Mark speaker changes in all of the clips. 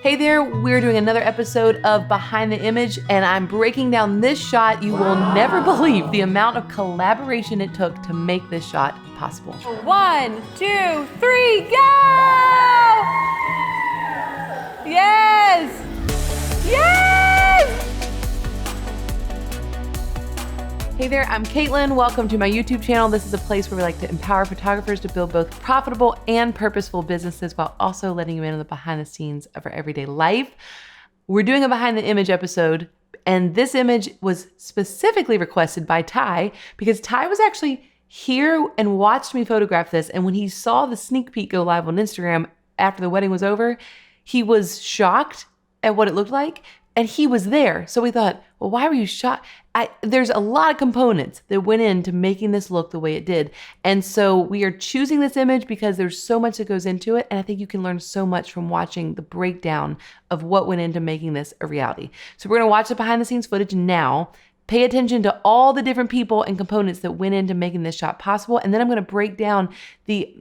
Speaker 1: Hey there, we're doing another episode of Behind the Image, and I'm breaking down this shot. You will never believe the amount of collaboration it took to make this shot possible. 1, 2, 3, go! Yes! Yes! Hey there, I'm Katelyn. Welcome to my YouTube channel. This is a place where we like to empower photographers to build both profitable and purposeful businesses while also letting you in on the behind the scenes of our everyday life. We're doing a behind the image episode, and this image was specifically requested by Ty because Ty was actually here and watched me photograph this. And when he saw the sneak peek go live on Instagram after the wedding was over, he was shocked at what it looked like. And he was there. So we thought, well, why were you shocked? There's a lot of components that went into making this look the way it did. And so we are choosing this image because there's so much that goes into it. And I think you can learn so much from watching the breakdown of what went into making this a reality. So we're gonna watch the behind the scenes footage now, pay attention to all the different people and components that went into making this shot possible. And then I'm gonna break down the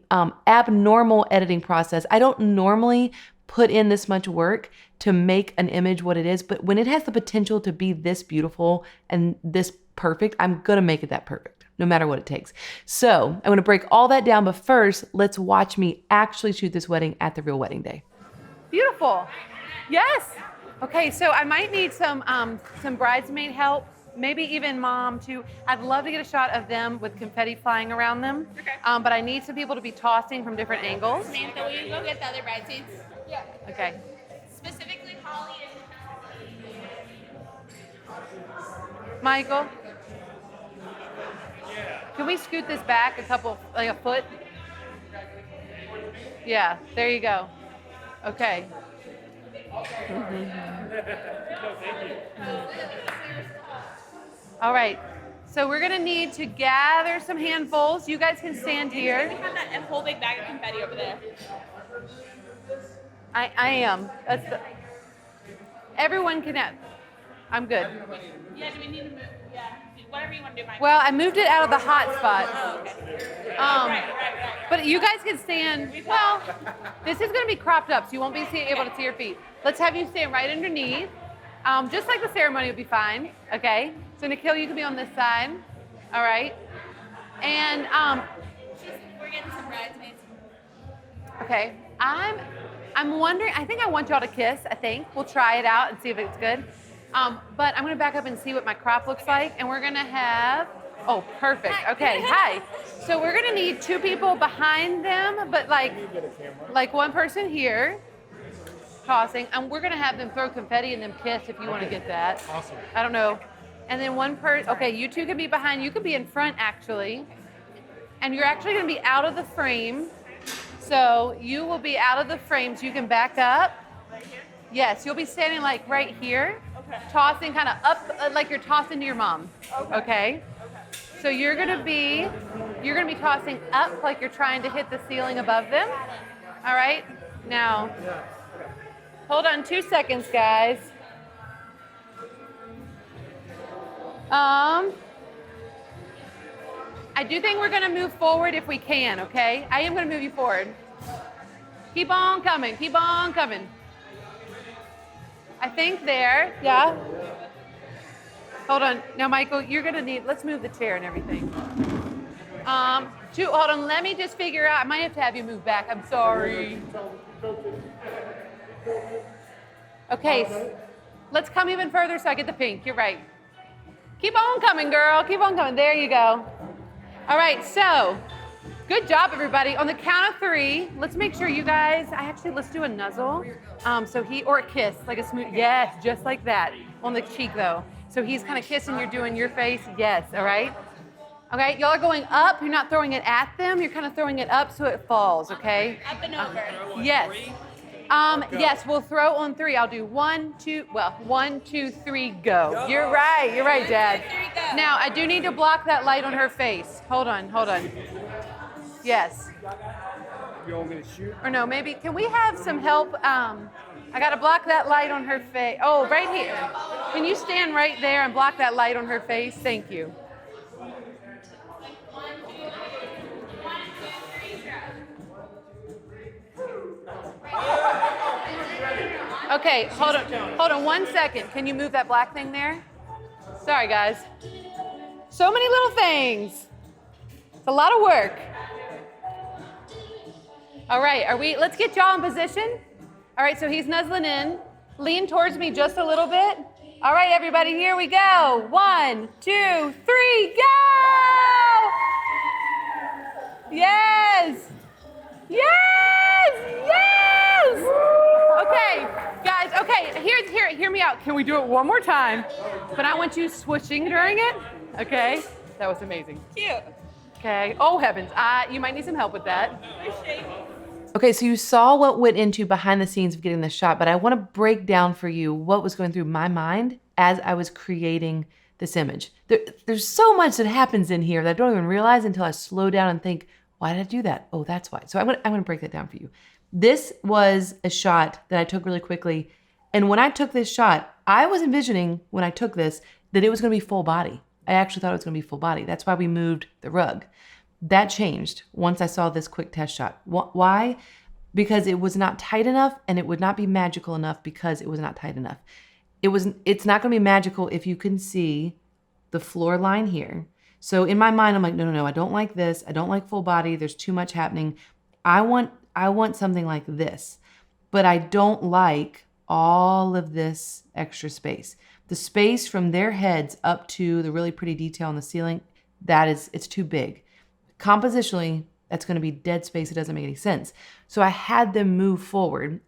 Speaker 1: abnormal editing process. I don't normally put in this much work to make an image what it is, but when it has the potential to be this beautiful and this perfect, I'm gonna make it that perfect, no matter what it takes. So I'm gonna break all that down, but first, let's watch me actually shoot this wedding at the real wedding day. Beautiful, yes. Okay, so I might need some bridesmaid help, maybe even mom too. I'd love to get a shot of them with confetti flying around them, okay. But I need some people to be tossing from different angles.
Speaker 2: Samantha, will you go get the other bridesmaids?
Speaker 3: Yeah.
Speaker 1: Okay.
Speaker 2: Specifically Holly and
Speaker 1: Michael, can we scoot this back like a foot? Yeah, there you go. Okay. All right, so we're gonna need to gather some handfuls. You guys can stand here.
Speaker 2: we have that whole big bag of confetti over there.
Speaker 1: I am. Everyone can have. I'm good.
Speaker 2: Yeah, do we need to move? Yeah, whatever you want to do, Mike.
Speaker 1: Well, I moved it out of the hot spot.
Speaker 2: Oh, okay. Right.
Speaker 1: But you guys can stand. Well, this is going to be cropped up, so you won't be able to see your feet. Let's have you stand right underneath. Just like the ceremony would be fine. Okay. So Nikhil, you can be on this side. All right. And
Speaker 2: We're getting some bridesmaids.
Speaker 1: okay. I'm wondering, I think I want y'all to kiss, I think. We'll try it out and see if it's good. But I'm gonna back up and see what my crop looks like. And we're gonna have, oh, perfect. Okay, hi. So we're gonna need 2 people behind them, but like one person here, tossing. And we're gonna have them throw confetti and then kiss if you wanna get that.
Speaker 3: Awesome.
Speaker 1: I don't know. And then one person, okay, you 2 can be behind. You can be in front actually. And you're actually gonna be out of the frame. So you will be out of the frame, so you can back up.
Speaker 2: Right here?
Speaker 1: Yes, you'll be standing like right here,
Speaker 2: Okay.
Speaker 1: tossing kind of up, like you're tossing to your mom. Okay. So you're gonna be tossing up like you're trying to hit the ceiling above them. All right. Now, hold on 2 seconds, guys. I do think we're gonna move forward if we can, okay? I am gonna move you forward. Keep on coming, keep on coming. I think there, yeah? Hold on, now Michael, you're gonna let's move the chair and everything. Hold on, let me just figure out, I might have you move back, I'm sorry. Okay, let's come even further so I get the pink, you're right. Keep on coming, girl, keep on coming, there you go. All right, so good job, everybody. On the count of 3, let's make sure you guys, let's do a nuzzle. Or a kiss, like a smooth, yes, just like that. On the cheek though. So he's kind of kissing, you're doing your face, yes, all right? Okay, y'all are going up, you're not throwing it at them, you're kind of throwing it up so it falls, okay?
Speaker 2: Up and over.
Speaker 1: Yes. Yes, we'll throw on 3. I'll do 1, 2, 3, go. You're right, Dad. Now, I do need to block that light on her face. Hold on. Yes.
Speaker 3: You want me to shoot?
Speaker 1: Or no, maybe, can we have some help? I gotta block that light on her face. Oh, right here. Can you stand right there and block that light on her face? Thank you.
Speaker 2: 1, 2, 3, drop.
Speaker 1: Okay, hold on 1 second. Can you move that black thing there? Sorry, guys. So many little things. It's a lot of work. All right, let's get y'all in position. All right, so he's nuzzling in. Lean towards me just a little bit. All right, everybody, here we go. 1, 2, 3, go! Yes! Yes! Yes! Okay, guys, okay, hear me out. Can we do it one more time? But I want you swooshing during it. Okay? That was amazing.
Speaker 2: Cute.
Speaker 1: Okay. Oh, heavens. You might need some help with that.
Speaker 2: Appreciate it.
Speaker 1: Okay, so you saw what went into behind the scenes of getting this shot, but I want to break down for you what was going through my mind as I was creating this image. There's so much that happens in here that I don't even realize until I slow down and think, why did I do that? Oh, that's why. So I'm gonna break that down for you. This was a shot that I took really quickly. And when I took this shot, I was envisioning when I took this that it was gonna be full body. I actually thought it was gonna be full body. That's why we moved the rug. That changed once I saw this quick test shot. Why? Because it was not tight enough, and it would not be magical enough because it was not tight enough. It's not gonna be magical if you can see the floor line here. So in my mind, I'm like, no, I don't like this. I don't like full body. There's too much happening. I want something like this, but I don't like all of this extra space. The space from their heads up to the really pretty detail on the ceiling, it's too big. Compositionally, that's going to be dead space. It doesn't make any sense. So I had them move forward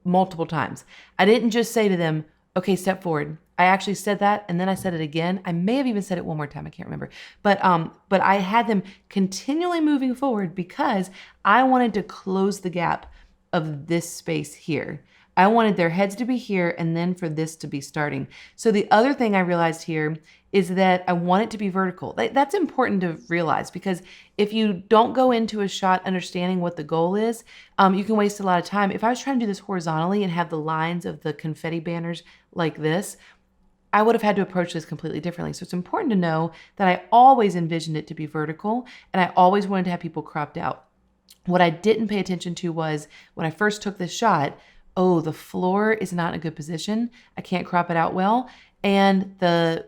Speaker 1: multiple times. I didn't just say to them, okay, step forward. I actually said that, and then I said it again. I may have even said it one more time. I can't remember. But I had them continually moving forward because I wanted to close the gap of this space here. I wanted their heads to be here and then for this to be starting. So the other thing I realized here is that I want it to be vertical. That's important to realize because if you don't go into a shot understanding what the goal is, you can waste a lot of time. If I was trying to do this horizontally and have the lines of the confetti banners like this, I would have had to approach this completely differently. So it's important to know that I always envisioned it to be vertical and I always wanted to have people cropped out. What I didn't pay attention to was when I first took this shot, oh, the floor is not in a good position. I can't crop it out well. And the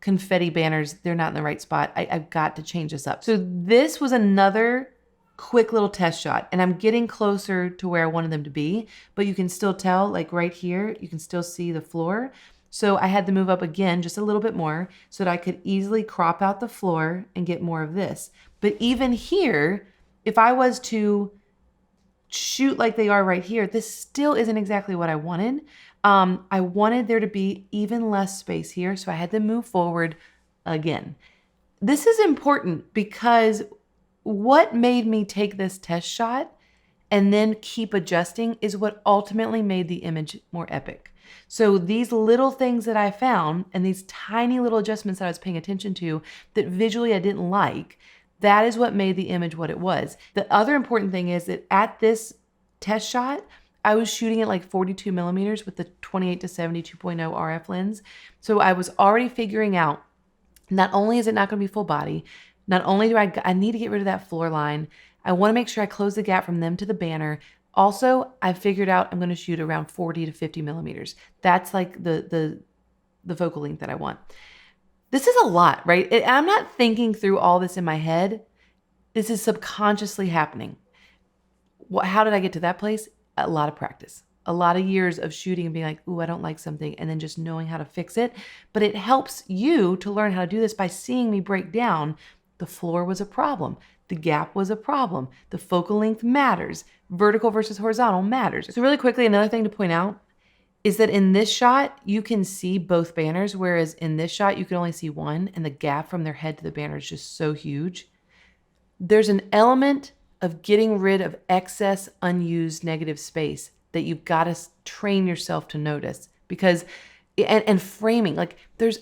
Speaker 1: confetti banners, they're not in the right spot. I've got to change this up. So this was another quick little test shot. And I'm getting closer to where I wanted them to be. But you can still tell, like right here, you can still see the floor. So I had to move up again just a little bit more so that I could easily crop out the floor and get more of this. But even here, if I was to shoot like they are right here, this still isn't exactly what I wanted. I wanted there to be even less space here, so I had to move forward again. This is important because what made me take this test shot and then keep adjusting is what ultimately made the image more epic. So these little things that I found and these tiny little adjustments that I was paying attention to that visually I didn't like, that is what made the image what it was. The other important thing is that at this test shot, I was shooting at like 42 millimeters with the 28-70 2.0 RF lens. So I was already figuring out, not only is it not going to be full body, not only do I need to get rid of that floor line, I want to make sure I close the gap from them to the banner. Also, I figured out I'm going to shoot around 40 to 50 millimeters. That's like the focal length that I want. This is a lot, right? I'm not thinking through all this in my head. This is subconsciously happening. How did I get to that place? A lot of practice, a lot of years of shooting and being like, ooh, I don't like something, and then just knowing how to fix it. But it helps you to learn how to do this by seeing me break down. The floor was a problem. The gap was a problem. The focal length matters. Vertical versus horizontal matters. So really quickly, another thing to point out is that in this shot, you can see both banners, whereas in this shot, you can only see one, and the gap from their head to the banner is just so huge. There's an element of getting rid of excess unused negative space that you've got to train yourself to notice because, and framing, like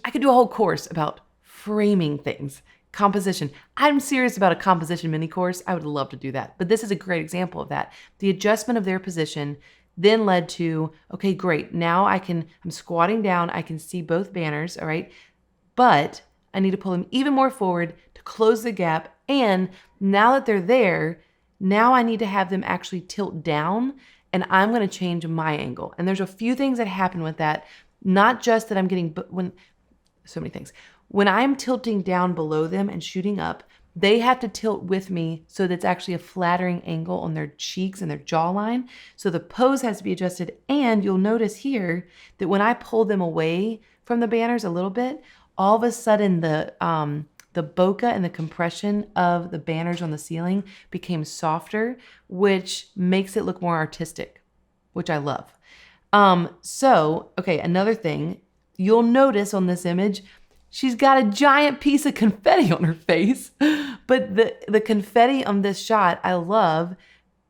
Speaker 1: I could do a whole course about framing things, composition. I'm serious about a composition mini course. I would love to do that, but this is a great example of that. The adjustment of their position then led to, okay, great. Now I'm squatting down. I can see both banners. All right. But I need to pull them even more forward to close the gap. And now that they're there, now I need to have them actually tilt down and I'm going to change my angle. And there's a few things that happen with that. Not just that I'm getting, so many things. When I'm tilting down below them and shooting up, they have to tilt with me so that it's actually a flattering angle on their cheeks and their jawline. So the pose has to be adjusted. And you'll notice here that when I pull them away from the banners a little bit, all of a sudden the bokeh and the compression of the banners on the ceiling became softer, which makes it look more artistic, which I love. Okay, another thing, you'll notice on this image, she's got a giant piece of confetti on her face, but the confetti on this shot I love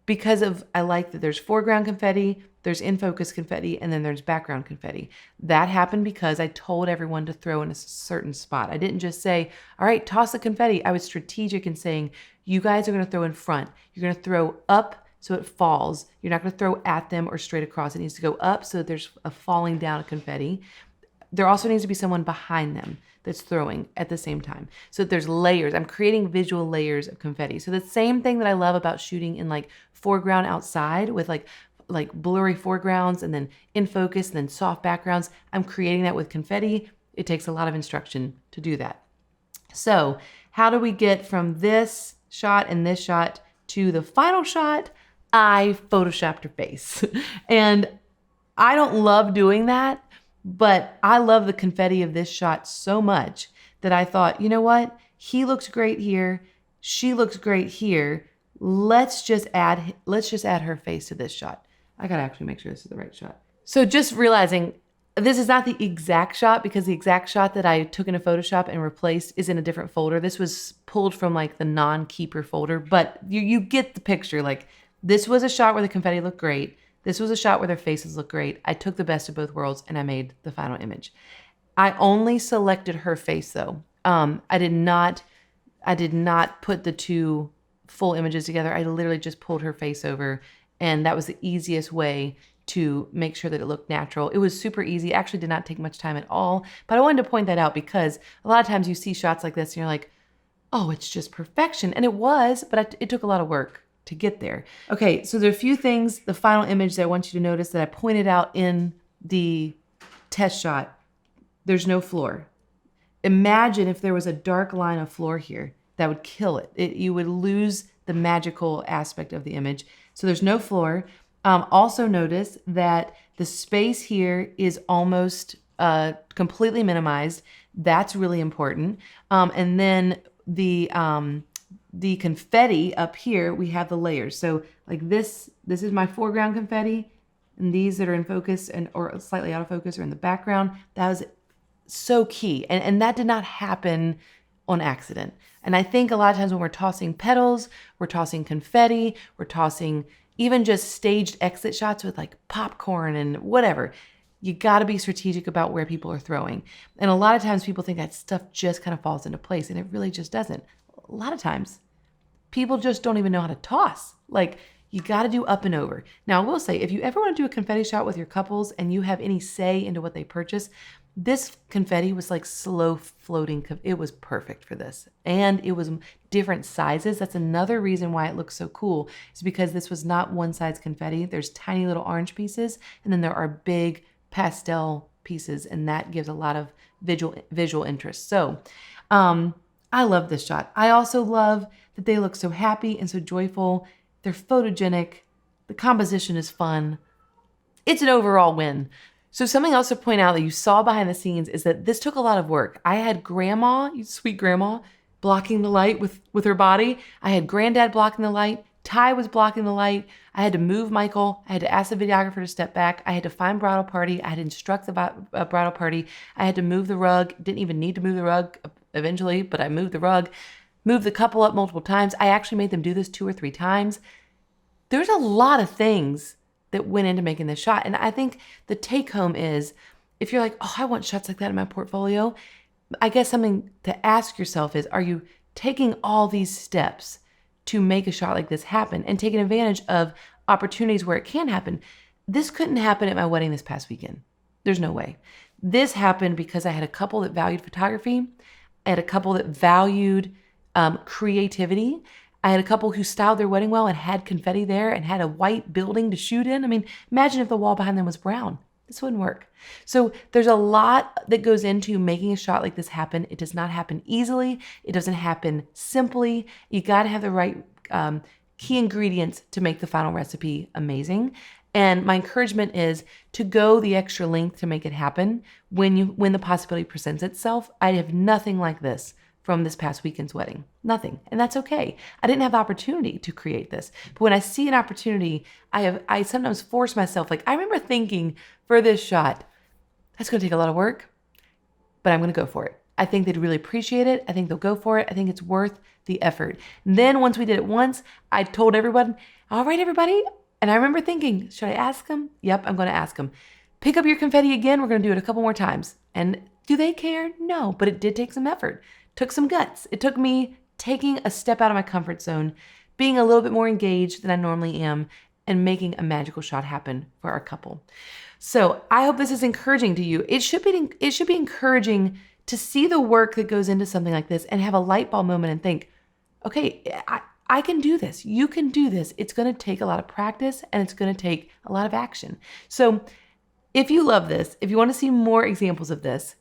Speaker 1: because I like that there's foreground confetti, there's in focus confetti, and then there's background confetti. That happened because I told everyone to throw in a certain spot. I didn't just say, all right, toss the confetti. I was strategic in saying, you guys are going to throw in front. You're going to throw up so it falls. You're not going to throw at them or straight across. It needs to go up so there's a falling down of confetti. There also needs to be someone behind them that's throwing at the same time. So there's layers. I'm creating visual layers of confetti. So the same thing that I love about shooting in like foreground outside with like blurry foregrounds and then in focus and then soft backgrounds, I'm creating that with confetti. It takes a lot of instruction to do that. So how do we get from this shot and this shot to the final shot? I photoshopped her face. And I don't love doing that, but I love the confetti of this shot so much that I thought, you know what? He looks great here. She looks great here. Let's just add her face to this shot. I gotta actually make sure this is the right shot. So just realizing this is not the exact shot because the exact shot that I took into Photoshop and replaced is in a different folder. This was pulled from like the non-keeper folder, but you get the picture. Like this was a shot where the confetti looked great. This was a shot where their faces looked great. I took the best of both worlds and I made the final image. I only selected her face though. I did not put the two full images together. I literally just pulled her face over, and that was the easiest way to make sure that it looked natural. It was super easy. It actually did not take much time at all, but I wanted to point that out because a lot of times you see shots like this and you're like, oh, it's just perfection. And it was, but it took a lot of work to get there. Okay, so there are a few things, the final image that I want you to notice that I pointed out in the test shot. There's no floor. Imagine if there was a dark line of floor here. That would kill it. You would lose the magical aspect of the image. So there's no floor. Also notice that the space here is almost completely minimized. That's really important. And then the confetti up here, we have the layers. So like this is my foreground confetti, and these that are in focus or slightly out of focus are in the background. That was so key. And that did not happen on accident. And I think a lot of times when we're tossing petals, we're tossing confetti, we're tossing even just staged exit shots with like popcorn and whatever, you got to be strategic about where people are throwing. And a lot of times people think that stuff just kind of falls into place, and it really just doesn't. A lot of times people just don't even know how to toss. Like you got to do up and over. Now I will say, if you ever want to do a confetti shot with your couples and you have any say into what they purchase, this confetti was like slow floating. It was perfect for this. And it was different sizes. That's another reason why it looks so cool, is because this was not one size confetti. There's tiny little orange pieces, and then there are big pastel pieces, and that gives a lot of visual interest. So I love this shot. I also love that they look so happy and so joyful. They're photogenic. The composition is fun. It's an overall win. So something else to point out that you saw behind the scenes is that this took a lot of work. I had grandma, sweet grandma, blocking the light with her body. I had granddad blocking the light. Ty was blocking the light. I had to move Michael. I had to ask the videographer to step back. I had to find bridal party. I had to instruct the bridal party. I had to move the rug. Didn't even need to move the rug eventually, but I moved the rug. Moved the couple up multiple times. I actually made them do this 2 or 3 times. There's a lot of things that went into making this shot. And I think the take home is, if you're like, oh, I want shots like that in my portfolio, I guess something to ask yourself is, are you taking all these steps to make a shot like this happen and taking advantage of opportunities where it can happen? This couldn't happen at my wedding this past weekend. There's no way. This happened because I had a couple that valued photography. I had a couple that valued creativity. I had a couple who styled their wedding well and had confetti there and had a white building to shoot in. I mean, imagine if the wall behind them was brown. This wouldn't work. So there's a lot that goes into making a shot like this happen. It does not happen easily. It doesn't happen simply. You got to have the right key ingredients to make the final recipe amazing. And my encouragement is to go the extra length to make it happen when the possibility presents itself. I have nothing like this from this past weekend's wedding. Nothing. And that's okay. I didn't have the opportunity to create this. But when I see an opportunity, I sometimes force myself. Like I remember thinking for this shot, that's going to take a lot of work, but I'm going to go for it. I think they'd really appreciate it. I think they'll go for it. I think it's worth the effort. And then once we did it once, I told everyone, all right, everybody. And I remember thinking, should I ask them? Yep, I'm going to ask them. Pick up your confetti again. We're going to do it a couple more times. And do they care? No, but it did take some effort. Took some guts. It took me taking a step out of my comfort zone, being a little bit more engaged than I normally am, and making a magical shot happen for our couple. So I hope this is encouraging to you. It should be encouraging to see the work that goes into something like this and have a light bulb moment and think, okay, I can do this. You can do this. It's going to take a lot of practice and it's going to take a lot of action. So if you love this, if you want to see more examples of this,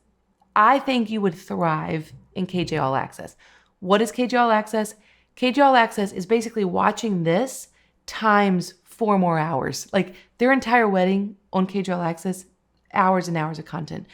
Speaker 1: I think you would thrive in KJ All Access. What is KJ All Access? KJ All Access is basically watching this times 4 more hours. Like their entire wedding on KJ All Access, hours and hours of content.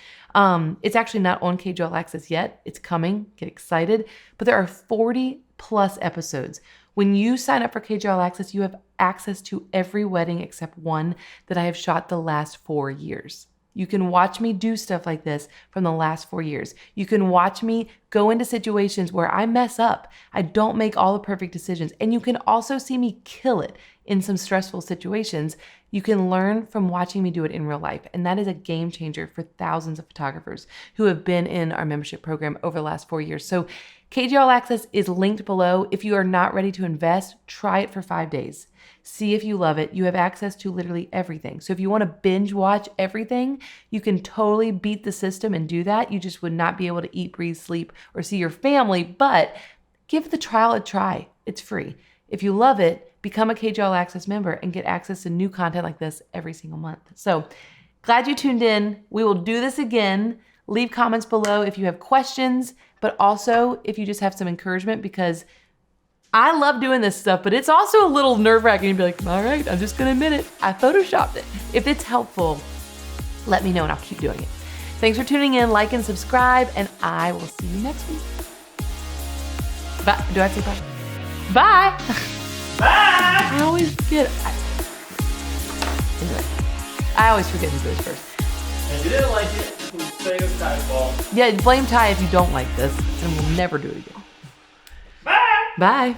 Speaker 1: It's actually not on KJ All Access yet. It's coming. Get excited. But there are 40 plus episodes. When you sign up for KJ All Access, you have access to every wedding except one that I have shot the last 4 years. You can watch me do stuff like this from the last 4 years. You can watch me go into situations where I mess up. I don't make all the perfect decisions. And you can also see me kill it in some stressful situations. You can learn from watching me do it in real life. And that is a game changer for thousands of photographers who have been in our membership program over the last 4 years. So KJ All Access is linked below. If you are not ready to invest, try it for 5 days. See if you love it. You have access to literally everything. So if you want to binge watch everything, you can totally beat the system and do that. You just would not be able to eat, breathe, sleep, or see your family, but give the trial a try. It's free. If you love it, become a KJ All Access member and get access to new content like this every single month. So glad you tuned in. We will do this again. Leave comments below if you have questions, but also if you just have some encouragement, because I love doing this stuff, but it's also a little nerve-wracking to be like, all right, I'm just gonna admit it. I photoshopped it. If it's helpful, let me know and I'll keep doing it. Thanks for tuning in, like and subscribe, and I will see you next week. Bye. Do I say bye? Bye.
Speaker 3: Bye!
Speaker 1: I always forget. Anyway, I always forget who goes first.
Speaker 3: If you didn't like it, say it's Ty's fault.
Speaker 1: Yeah, blame Ty if you don't like this, and we'll never do it again.
Speaker 3: Bye!
Speaker 1: Bye.